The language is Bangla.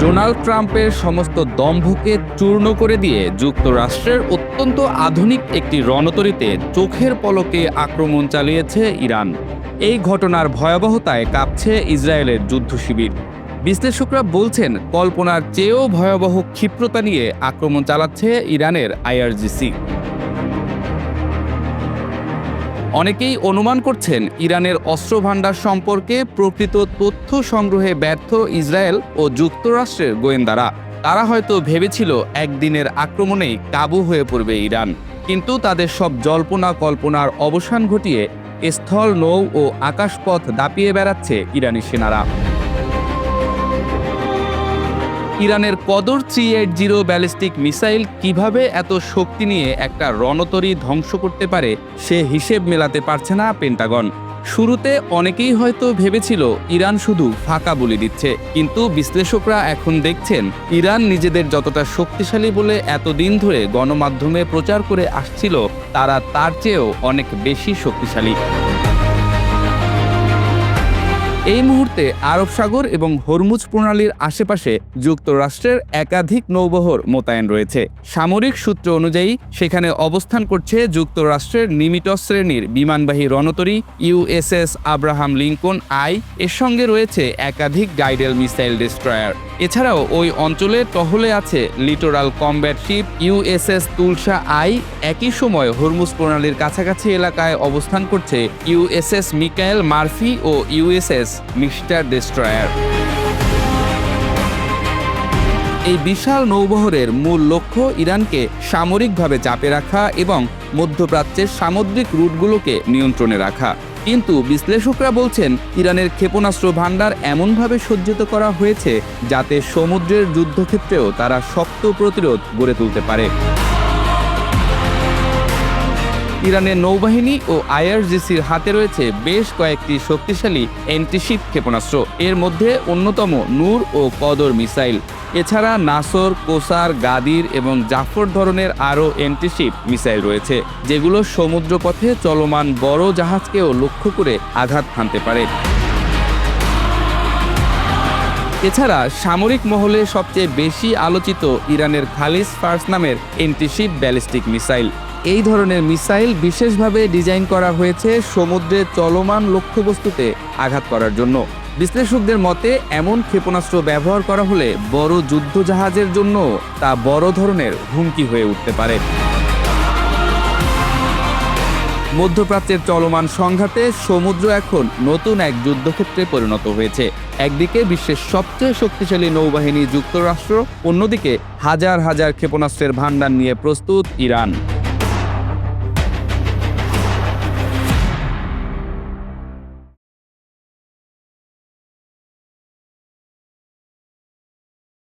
ডোনাল্ড ট্রাম্পের সমস্ত দম্ভকে চূর্ণ করে দিয়ে যুক্তরাষ্ট্রের অত্যন্ত আধুনিক একটি রণতরীতে চোখের পলকে আক্রমণ চালিয়েছে ইরান। এই ঘটনার ভয়াবহতায় কাঁপছে ইসরায়েলের যুদ্ধশিবির। বিশ্লেষকরা বলছেন, কল্পনার চেয়েও ভয়াবহ ক্ষিপ্রতা নিয়ে আক্রমণ চালাচ্ছে ইরানের আইআরজিসি। অনেকেই অনুমান করছেন, ইরানের অস্ত্রভান্ডার সম্পর্কে প্রকৃত তথ্য সংগ্রহে ব্যর্থ ইসরায়েল ও যুক্তরাষ্ট্রের গোয়েন্দারা। তারা হয়তো ভেবেছিল একদিনের আক্রমণেই কাবু হয়ে পড়বে ইরান, কিন্তু তাদের সব জল্পনা কল্পনার অবসান ঘটিয়ে স্থল, নৌ ও আকাশপথ দাপিয়ে বেড়াচ্ছে ইরানি সেনারা। ইরানের কদর 380 ব্যালিস্টিক মিসাইল কিভাবে এত শক্তি নিয়ে একটা রণতরী ধ্বংস করতে পারে সে হিসেব মেলাতে পারছে না পেন্টাগন। শুরুতে অনেকেই হয়তো ভেবেছিল ইরান শুধু ফাঁকা বলে দিচ্ছে, কিন্তু বিশ্লেষকরা এখন দেখছেন ইরান নিজেদের যতটা শক্তিশালী বলে এতদিন ধরে গণমাধ্যমে প্রচার করে আসছিল, তারা তার চেয়েও অনেক বেশি শক্তিশালী। এই মুহূর্তে আরব সাগর এবং হরমুজ প্রণালীর আশেপাশে যুক্তরাষ্ট্রের একাধিক নৌবহর মোতায়েন রয়েছে। সামরিক সূত্র অনুযায়ী সেখানে অবস্থান করছে যুক্তরাষ্ট্রের নিমিটস শ্রেণীর বিমানবাহী রণতরী ইউএসএস আব্রাহাম লিঙ্কন আই। এর সঙ্গে রয়েছে একাধিক গাইডেড মিসাইল ডেস্ট্রয়ার। এছাড়াও ওই অঞ্চলে টহলে আছে littoral combat ship USS Tulsa আই। একই সময় হরমুজ প্রণালীর কাছাকাছি এলাকায় অবস্থান করছে ইউএসএস মিকায়েল মার্ফি ও ইউএসএস মিস্টার ডেস্ট্রয়ার। এই বিশাল নৌবহরের মূল লক্ষ্য ইরানকে সামরিকভাবে চাপে রাখা এবং মধ্যপ্রাচ্যের সামুদ্রিক রুটগুলোকে নিয়ন্ত্রণে রাখা। কিন্তু বিশ্লেষকরা বলছেন, ইরানের ক্ষেপণাস্ত্র ভান্ডার এমনভাবে সজ্জিত করা হয়েছে যাতে সমুদ্রের যুদ্ধক্ষেত্রেও তারা শক্ত প্রতিরোধ গড়ে তুলতে পারে। ইরানের নৌবাহিনী ও আইআরজিসির হাতে রয়েছে বেশ কয়েকটি শক্তিশালী অ্যান্টিশিপ ক্ষেপণাস্ত্র। এর মধ্যে অন্যতম নূর ও কদর মিসাইল। এছাড়া নাসর, কোসার, গাদির এবং জাফর ধরনের আরও অ্যান্টিশিপ মিসাইল রয়েছে, যেগুলো সমুদ্রপথে চলমান বড় জাহাজকেও লক্ষ্য করে আঘাত হানতে পারে। এছাড়া সামরিক মহলে সবচেয়ে বেশি আলোচিত ইরানের খালিজ ফার্স নামের অ্যান্টিশিপ ব্যালিস্টিক মিসাইল। এই ধরনের মিসাইল বিশেষভাবে ডিজাইন করা হয়েছে সমুদ্রে চলমান লক্ষ্যবস্তুতে আঘাত করার জন্য। বিশ্লেষকদের মতে, এমন ক্ষেপণাস্ত্র ব্যবহার করা হলে বড় যুদ্ধজাহাজের জন্য তা বড় ধরনের হুমকি হয়ে উঠতে পারে। মধ্যপ্রাচ্যের চলমান সংঘাতে সমুদ্র এখন নতুন এক যুদ্ধক্ষেত্রে পরিণত হয়েছে। একদিকে বিশ্বের সবচেয়ে শক্তিশালী নৌবাহিনী যুক্তরাষ্ট্র, অন্যদিকে হাজার হাজার ক্ষেপণাস্ত্রের ভান্ডার নিয়ে প্রস্তুত ইরান।